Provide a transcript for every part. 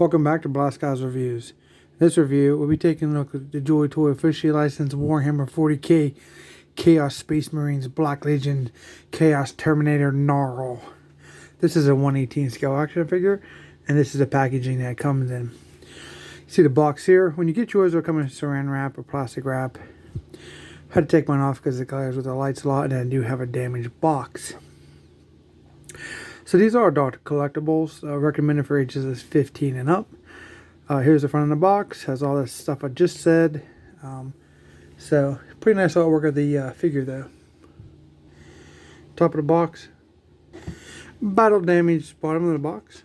Welcome back to Blast Guys Reviews. In this review, we'll be taking a look at the Joytoy officially licensed Warhammer 40k Chaos Space Marines Black Legion Chaos Terminator Gnarl. This is a 1/18 scale action figure, and this is the packaging that it comes in. You see the box here. When you get yours, it'll come in saran wrap or plastic wrap. I had to take mine off because it glares with the lights a lot, and I do have a damaged box. So these are adult collectibles, recommended for ages 15 and up. Here's the front of the box, has all this stuff I just said. So pretty nice artwork of the figure though. Top of the box, battle damage bottom of the box.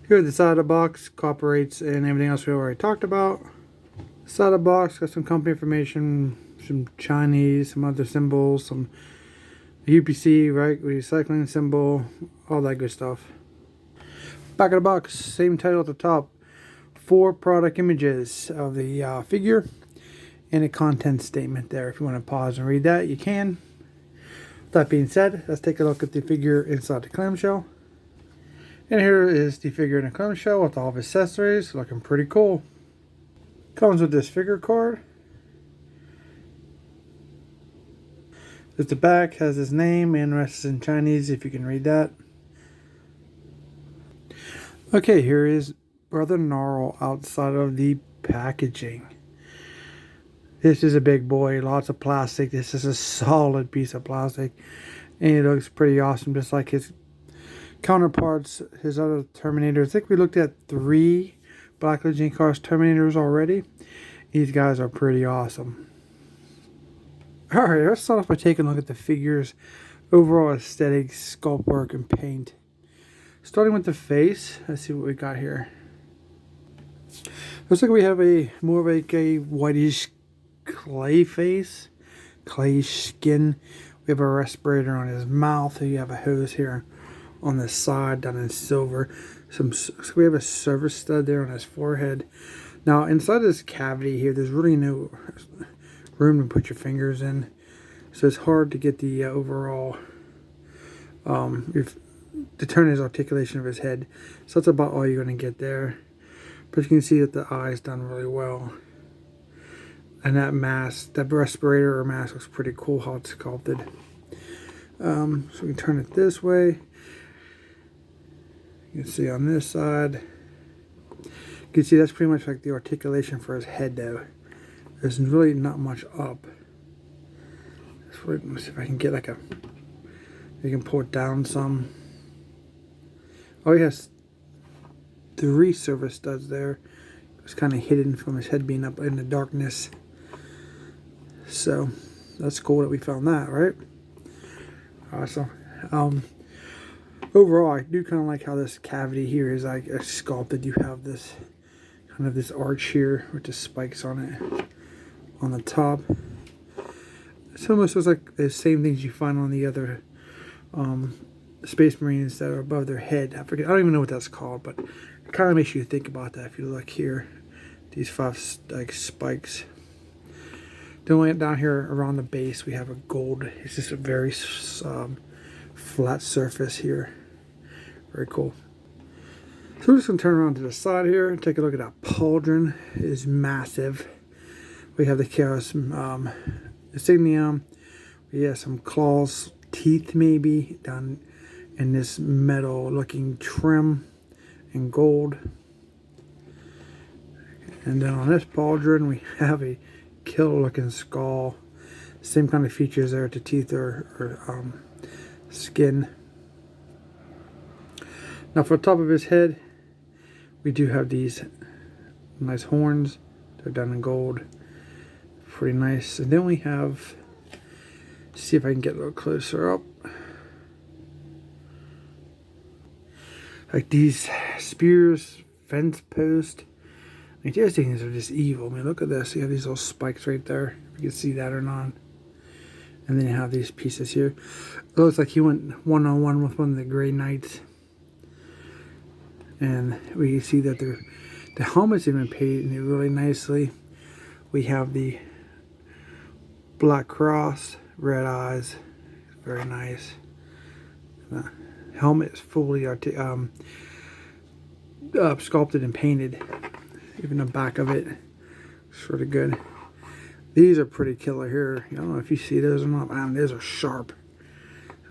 Here the side of the box, copyrights and everything else we already talked about. Side of the box got some company information, some Chinese, some other symbols, some UPC, right, recycling symbol, all that good stuff. Back of the box, same title at the top. 4 product images of the figure and a content statement there. If you want to pause and read that, you can. That being said, let's take a look at the figure inside the clamshell. And here is the figure in the clamshell with all of his accessories, looking pretty cool. Comes with this figure card. At the back has his name and rest is in Chinese if you can read that. Okay, here is Brother Gnarl outside of the packaging. This is a big boy, lots of plastic. This is a solid piece of plastic, and it looks pretty awesome, just like his counterparts, his other Terminators. I think we looked at 3 Black Legion Chaos Terminators already. These guys are pretty awesome. Alright, let's start off by taking a look at the figure's overall aesthetic, sculpt work, and paint. Starting with the face, let's see what we got here. Looks like we have a more of a whitish clay face, clay skin. We have a respirator on his mouth. You have a hose here on the side done in silver. So we have a service stud there on his forehead. Now inside this cavity here, there's really no room to put your fingers in, so it's hard to get the overall determine his articulation of his head. So that's about all you're going to get there, but you can see that the eye's done really well, and that mask, that respirator or mask, looks pretty cool how it's sculpted. So we can turn it this way. You can see on this side, you can see that's pretty much like the articulation for his head though. There's really not much up. Let's see if I can get like you can pull it down some. Oh, he has 3 service studs there. It's kind of hidden from his head being up in the darkness. So that's cool that we found that, right? Awesome. Overall, I do kind of like how this cavity here is like sculpted. You have this kind of this arch here with the spikes on it. On the top, it almost looks like the same things you find on the other Space Marines that are above their head. I don't even know what that's called, but it kind of makes you think about that. If you look here, these 5 like spikes. Then down here around the base, we have a gold. It's just a very flat surface here. Very cool. So we're just gonna turn around to the side here and take a look at that pauldron. It is massive. We have the Chaos insignia. We have some claws, teeth maybe, done in this metal looking trim in gold. And then on this pauldron we have a killer looking skull. Same kind of features there at the teeth or skin. Now for the top of his head, we do have these nice horns. They're done in gold. Pretty nice. And then we have, see if I can get a little closer up, like these spears, fence post. Like these things are just evil. I mean, look at this. You have these little spikes right there, if you can see that or not. And then you have these pieces here. It looks like he went one-on-one with one of the Grey Knights. And we can see that the helmet's even painted really nicely. We have the black cross, red eyes, very nice. The helmet is fully sculpted and painted. Even the back of it is really good. These are pretty killer here. I don't know if you see those or not. Man, these are sharp.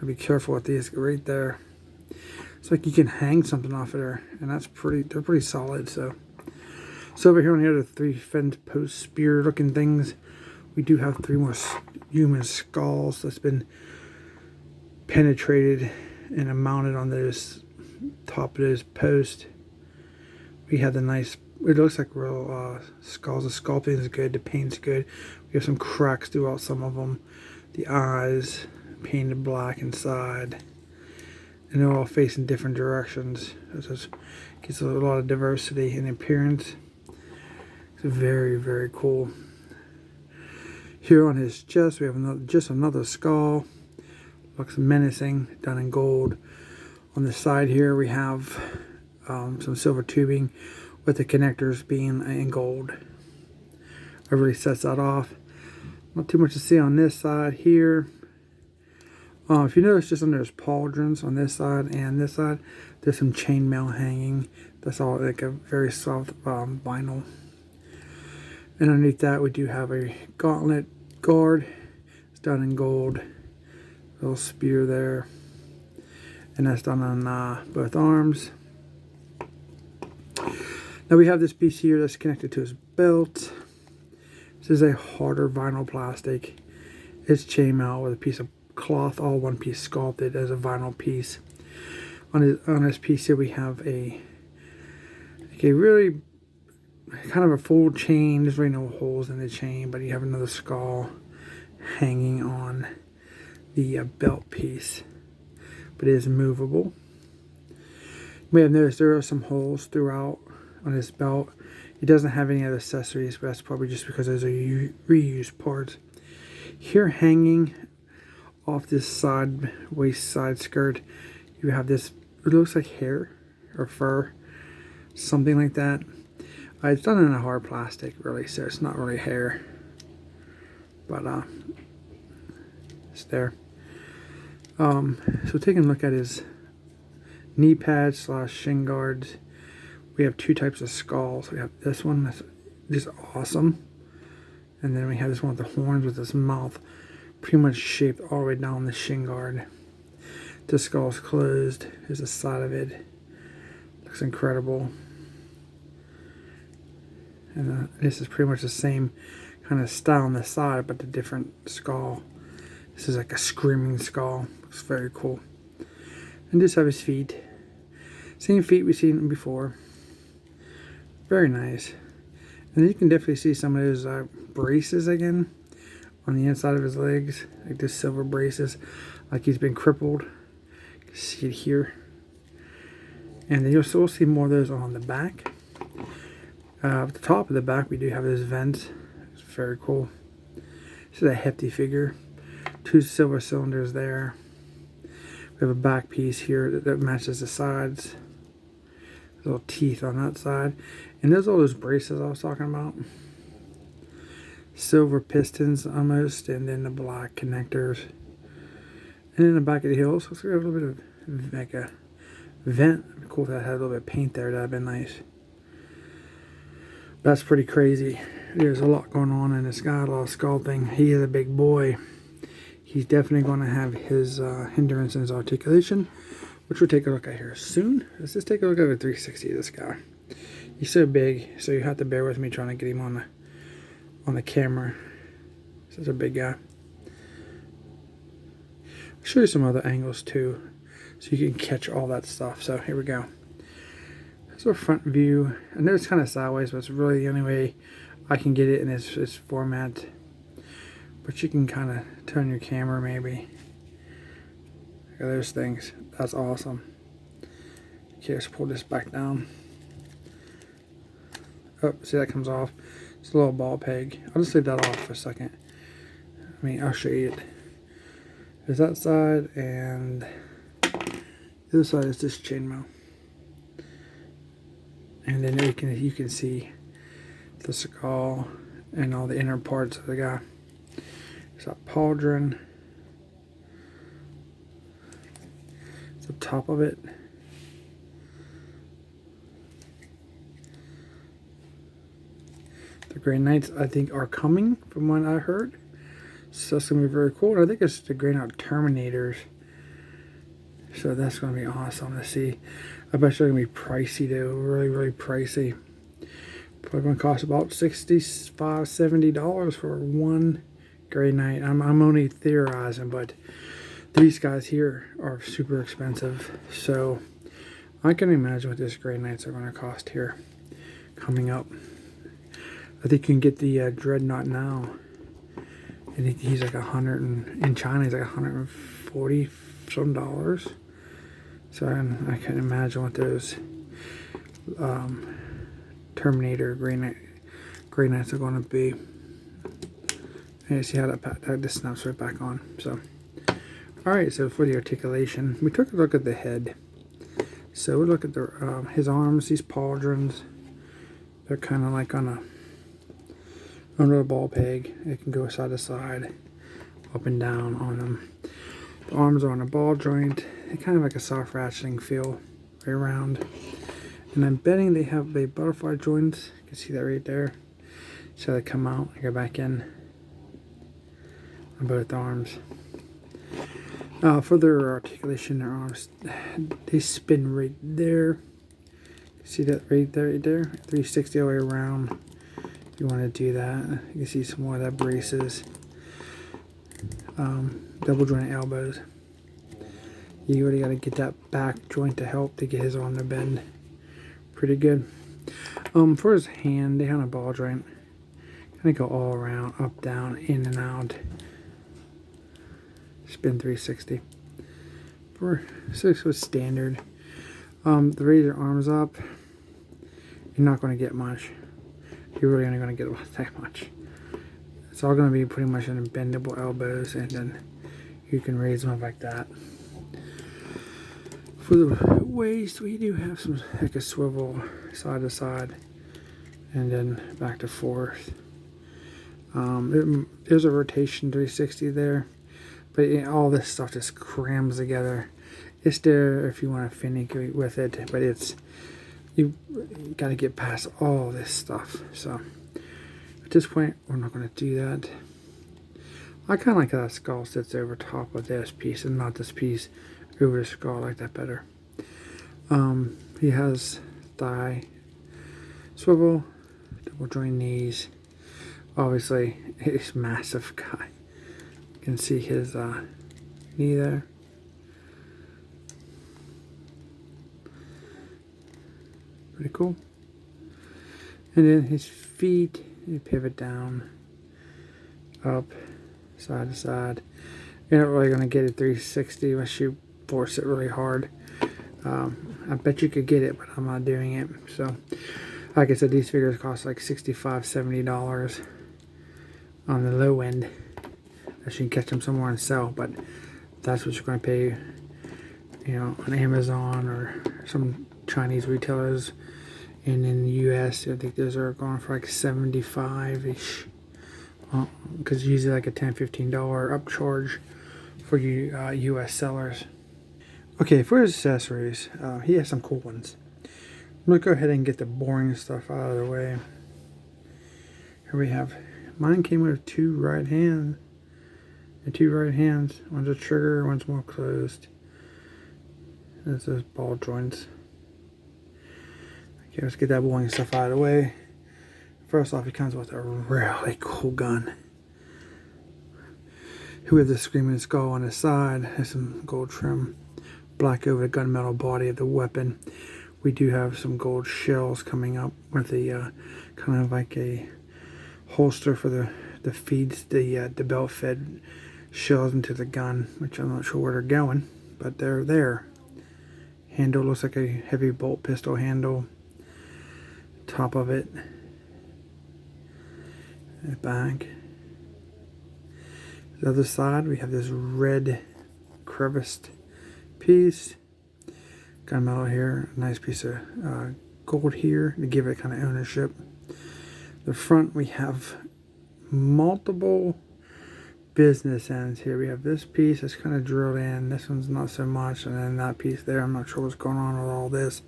So be careful with these right there. It's like you can hang something off of there, and they're pretty solid. So over here on the other 3 fence post spear looking things, we do have 3 more human skulls that's been penetrated and mounted on those top of those posts. We have the nice, it looks like real skulls. The sculpting is good, the paint's good. We have some cracks throughout some of them. The eyes painted black inside, and they're all facing different directions. It just gives a lot of diversity in appearance. It's very, very cool. Here on his chest, we have just another skull. Looks menacing, done in gold. On the side here, we have some silver tubing with the connectors being in gold. It really sets that off. Not too much to see on this side here. If you notice, just under his pauldrons on this side and this side, there's some chainmail hanging. That's all like a very soft vinyl. And underneath that, we do have a gauntlet guard. It's done in gold. Little spear there. And that's done on both arms. Now we have this piece here that's connected to his belt. This is a harder vinyl plastic. It's chainmail with a piece of cloth, all one piece sculpted as a vinyl piece. On this piece here, we have a really kind of a full chain. There's really no holes in the chain, but you have another skull hanging on the belt piece, but it is movable. You may have noticed there are some holes throughout on this belt. It doesn't have any other accessories, but that's probably just because those are reused parts. Here, hanging off this side waist side skirt, you have this, it looks like hair or fur, something like that. It's done in a hard plastic, really, so it's not really hair, but it's there. So taking a look at his knee pads / shin guards, we have 2 types of skulls. We have this one that's just awesome, and then we have this one with the horns with his mouth pretty much shaped all the way down the shin guard. The skull's closed. Here's the side of it. Looks incredible. And this is pretty much the same kind of style on the side, but the different skull. This is like a screaming skull. Looks very cool. And just have his feet. Same feet we've seen before. Very nice. And you can definitely see some of those braces again on the inside of his legs, like this silver braces, like he's been crippled. You can see it here. And then you'll still see more of those on the back. At the top of the back, we do have those vents. It's very cool. This is a hefty figure. 2 silver cylinders there. We have a back piece here that matches the sides. Little teeth on that side. And there's all those braces I was talking about. Silver pistons almost, and then the black connectors. And in the back of the heels, looks like a little bit of like a vent. It'd be cool if that had a little bit of paint there. That'd been nice. That's pretty crazy. There's a lot going on in this guy, a lot of sculpting. He is a big boy. He's definitely going to have his hindrance and his articulation, which we'll take a look at here soon. Let's just take a look at the 360 of this guy. He's so big, so you have to bear with me trying to get him on the camera. Such a big guy. I'll show you some other angles too, so you can catch all that stuff. So here we go. Here's our front view. I know it's kind of sideways, but it's really the only way I can get it in this format. But you can kind of turn your camera maybe. Look at those things. That's awesome. Okay, let's pull this back down. Oh, see, that comes off. It's a little ball peg. I'll just leave that off for a second. I'll show you it. There's that side, and the other side is this chainmail. And then you can see the skull and all the inner parts of the guy. There's that pauldron. It's the top of it. The Grey Knights, I think, are coming from what I heard. So that's going to be very cool. And I think it's the Grey Knight Terminators. So that's going to be awesome to see. I bet they're going to be pricey though. Really, really pricey. Probably going to cost about $65, $70 for one Grey Knight. I'm only theorizing, but these guys here are super expensive. So I can imagine what this Grey Knights are going to cost here coming up. I think you can get the Dreadnought now. And he's like in China he's like 140 some dollars. So I can imagine what those Terminator Grey Knights are going to be. And you see how that just snaps right back on. So, alright, so for the articulation, we took a look at the head. So we look at his arms, these pauldrons. They're kind of like under a ball peg. It can go side to side, up and down on them. The arms are on a ball joint. They kind of like a soft ratcheting feel right around. And I'm betting they have the butterfly joints. You can see that right there. So they come out and go back in on both arms. For their articulation, their arms, they spin right there. See that right there, 360 all the way around. If you want to do that, you can see some more of that braces. Double jointed elbows. You already got to get that back joint to help to get his arm to bend. Pretty good. For his hand, they have a ball joint. Kind of go all around, up, down, in and out. Spin 360. For 6 foot standard. The raise your arms up. You're not going to get much. You're really only going to get about that much. It's all going to be pretty much in bendable elbows, and then you can raise them up like that. For the waist, we do have some like a swivel side to side, and then back to forth. There's a rotation 360 there, but all this stuff just crams together. It's there if you want to finicky with it, but you got to get past all this stuff. So at this point, we're not going to do that. I kind of like how that skull sits over top of this piece and not this piece over the skull. I like that better. He has thigh swivel, double joint knees. Obviously, he's a massive guy. You can see his knee there. Pretty cool. And then his feet, you pivot down, up, side to side. You're not really going to get it 360 unless you force it really hard. I bet you could get it, but I'm not doing it. So, like I said, these figures cost like $65, $70 on the low end. Unless you can catch them somewhere and sell, but that's what you're going to pay, on Amazon or some Chinese retailers. And in the US, I think those are going for like 75-ish. Because usually like a $10, $15 upcharge for you US sellers. Okay, for his accessories, he has some cool ones. I'm going to go ahead and get the boring stuff out of the way. Here we have, mine came with two right hands. One's a trigger, one's more closed. That's those ball joints. Okay, let's get that boring stuff out of the way. First off, he comes with a really cool gun. Who has the Screaming Skull on the side, has some gold trim, black over the gunmetal body of the weapon. We do have some gold shells coming up with a kind of like a holster for the feeds the belt fed shells into the gun, which I'm not sure where they're going, but they're there. Handle looks like a heavy bolt pistol handle. Top of it. The back. The other side, we have this red creviced piece. Gunmetal here. Nice piece of gold here to give it kind of ownership. The front, we have multiple business ends here. We have this piece that's kind of drilled in. This one's not so much. And then that piece there, I'm not sure what's going on with all this.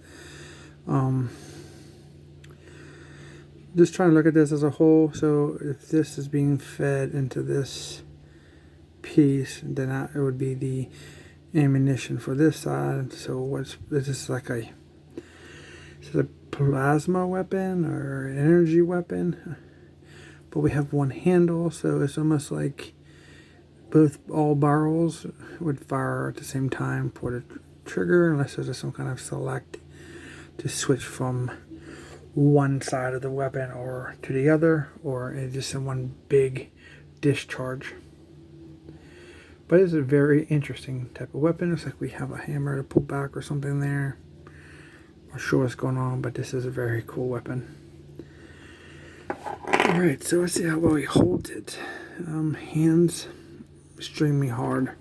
Just trying to look at this as a whole. So if this is being fed into this piece, then it would be the ammunition for this side. So this is like is it a plasma weapon or an energy weapon? But we have one handle, so it's almost like all barrels would fire at the same time for the trigger, unless there's some kind of select to switch from one side of the weapon or to the other, or it's just in one big discharge. But it's a very interesting type of weapon. Looks like we have a hammer to pull back or something there. I'm not sure what's going on, but this is a very cool weapon. Alright, so let's see how well he holds it. Hands extremely hard.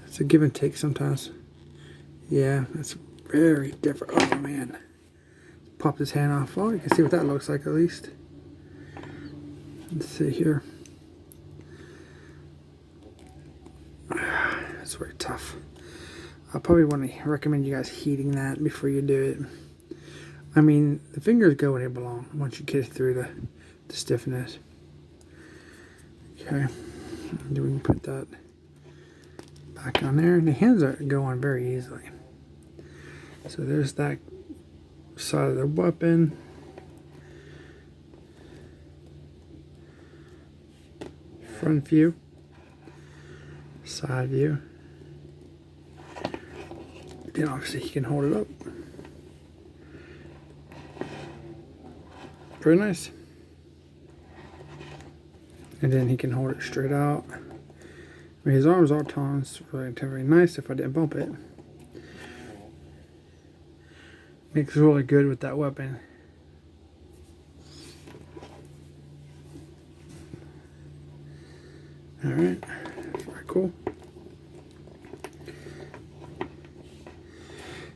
It's a give and take sometimes. Yeah, that's very different. Oh man. Pop his hand off. Oh, you can see what that looks like at least. Let's see here. That's very tough. I probably want to recommend you guys heating that before you do it. I mean, the fingers go where they belong once you get through the stiffness. Okay, then we can put that back on there. And the hands go on very easily. So there's that side of the weapon. Front view. Side view. Then obviously he can hold it up. Very nice. And then he can hold it straight out. I mean, his arms are taut. It's really very nice if I didn't bump it. Makes it really good with that weapon. Alright, very cool.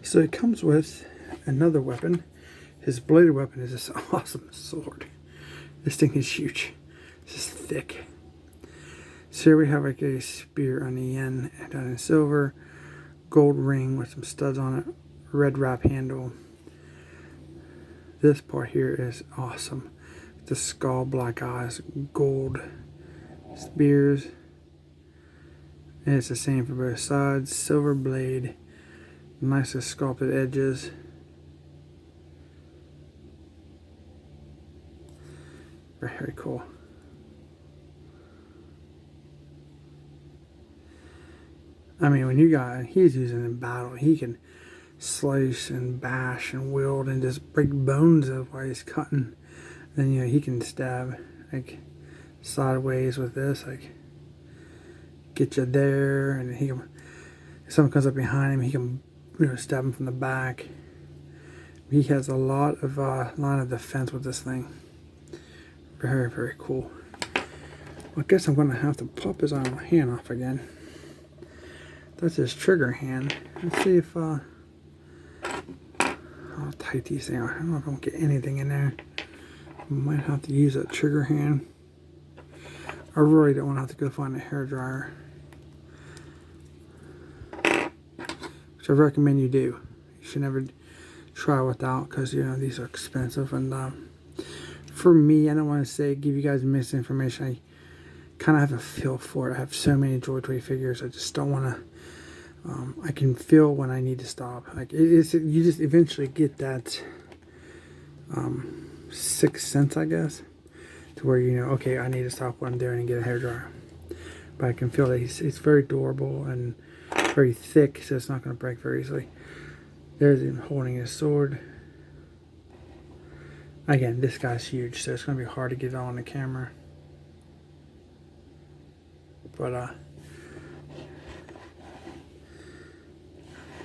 So it comes with another weapon. His bladed weapon is this awesome sword. This thing is huge. It's just thick. So here we have like a spear on the end, done in silver, gold ring with some studs on it, red wrap handle. This part here is awesome. The skull, black eyes, gold spears. And it's the same for both sides. Silver blade, nicely sculpted edges. Very cool. I mean, when he's using in battle, he can slice and bash and wield and just break bones of while he's cutting. Then, you know, he can stab like sideways with this, like get you there, and he can, if someone comes up behind him, he can, you know, stab him from the back. He has a lot of line of defense with this thing. Very, very cool. Well, I guess I'm gonna have to pop his hand off again. That's his trigger hand. Let's see if how tight these things are. I don't know if I don't get anything in there. I might have to use that trigger hand. I really don't want to have to go find a hairdryer, which I recommend you do. You should never try without, because you know these are expensive. And for me, I don't want to give you guys misinformation. I kind of have a feel for it. I have so many Joytoy figures. I just don't want to. I can feel when I need to stop. Like you just eventually get that sixth sense, I guess, to where you know, okay, I need to stop what I'm doing and get a hairdryer. But I can feel that it's very durable and very thick, so it's not going to break very easily. There's him holding his sword. Again, this guy's huge, so it's going to be hard to get it on the camera. But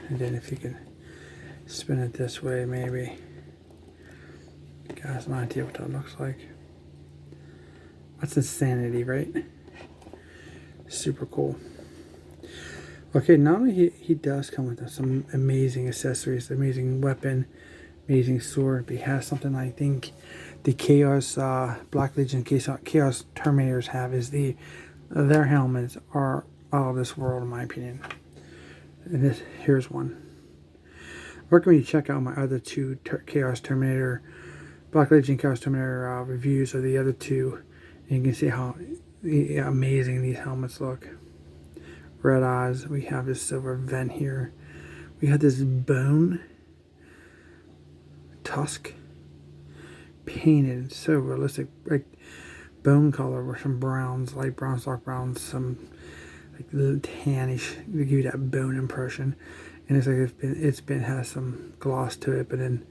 and then if you can spin it this way, maybe you guys have an idea what that looks like. That's insanity, right? Super cool. Okay, not only he does come with some amazing accessories, amazing weapon, amazing sword, but he has something I think the Chaos Black Legion Chaos Terminators have, is their helmets are out of this world in my opinion. And here's one. I recommend you check out my other two Chaos Terminator Black Legion Chaos Terminator reviews of the other two. And you can see how amazing these helmets look. Red eyes. We have this silver vent here. We have this bone tusk painted so realistic, like bone color with some browns, light browns, dark browns, some like little tannish to give you that bone impression. And it's like it's been has some gloss to it, but then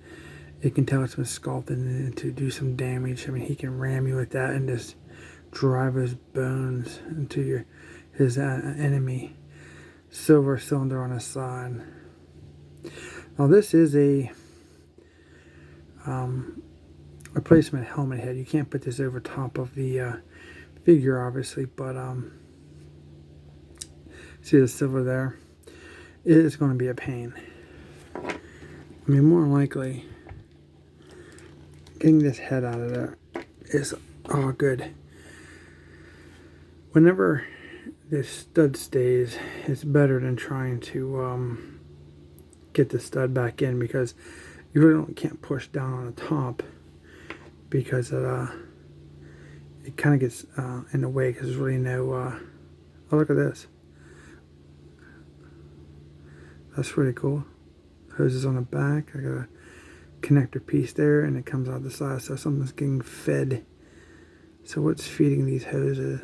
you can tell it's been sculpted to do some damage. I mean, he can ram you with that and just drive his bones into his enemy. Silver cylinder on his side. Now this is a replacement helmet head. You can't put this over top of the figure, obviously, but see the silver there? It is going to be a pain. I mean, more than likely, getting this head out of there is good. Whenever this stud stays, it's better than trying to get the stud back in, because you really can't push down on the top, because it kind of gets in the way, because there's really no oh, look at this. That's really cool. Hoses on the back. I got a connector piece there, and it comes out the side, so something's getting fed. So what's feeding these hoses?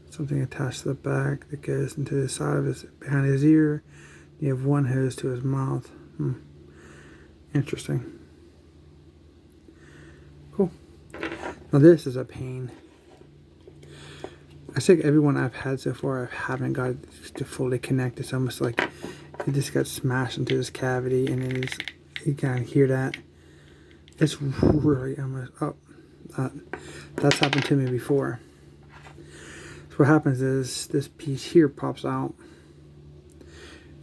Something attached to the back that goes into the side of his, behind his ear. You have one hose to his mouth. Interesting. Cool. Now this is a pain. I think everyone I've had so far, I haven't got it to fully connect. It's almost like it just got smashed into this cavity, and then you kind of hear that. It's really almost that's happened to me before. So what happens is this piece here pops out.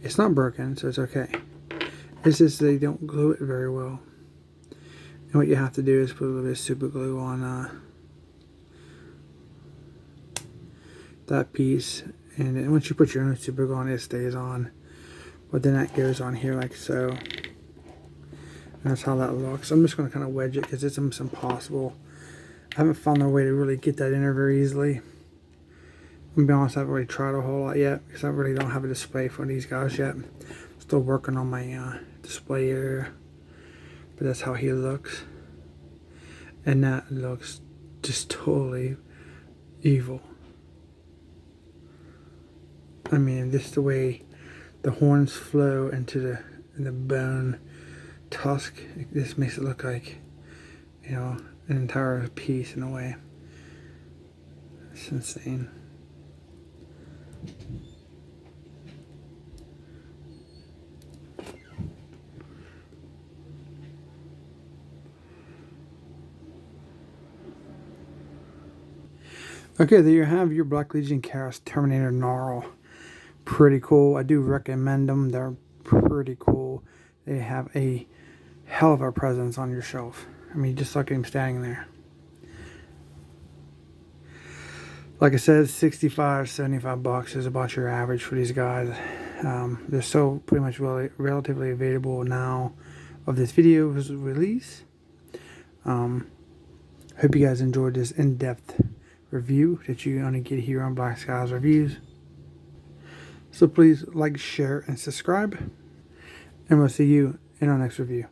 It's not broken, so it's okay. It's just they don't glue it very well. And what you have to do is put a little bit of super glue on that piece, and then once you put your own super glue on, it stays on. But then that goes on here like so. And that's how that looks. I'm just going to kind of wedge it because it's almost impossible. I haven't found a way to really get that in there very easily. I'm gonna be honest, I haven't really tried a whole lot yet, because I really don't have a display for these guys yet. Still working on my display area. But that's how he looks. And that looks just totally evil. I mean, just the way the horns flow into the bone tusk, this makes it look like, you know, an entire piece in a way. It's insane. Okay, there you have your Black Legion Chaos Terminator Gnarl. Pretty cool. I do recommend them. They're pretty cool. They have a hell of a presence on your shelf. I mean, just look at him standing there. Like I said, 65, 75 bucks is about your average for these guys. They're so pretty much relatively available now of this video's release. Hope you guys enjoyed this in-depth review that you only get here on Black Skies Reviews. So please like, share, and subscribe. And we'll see you in our next review.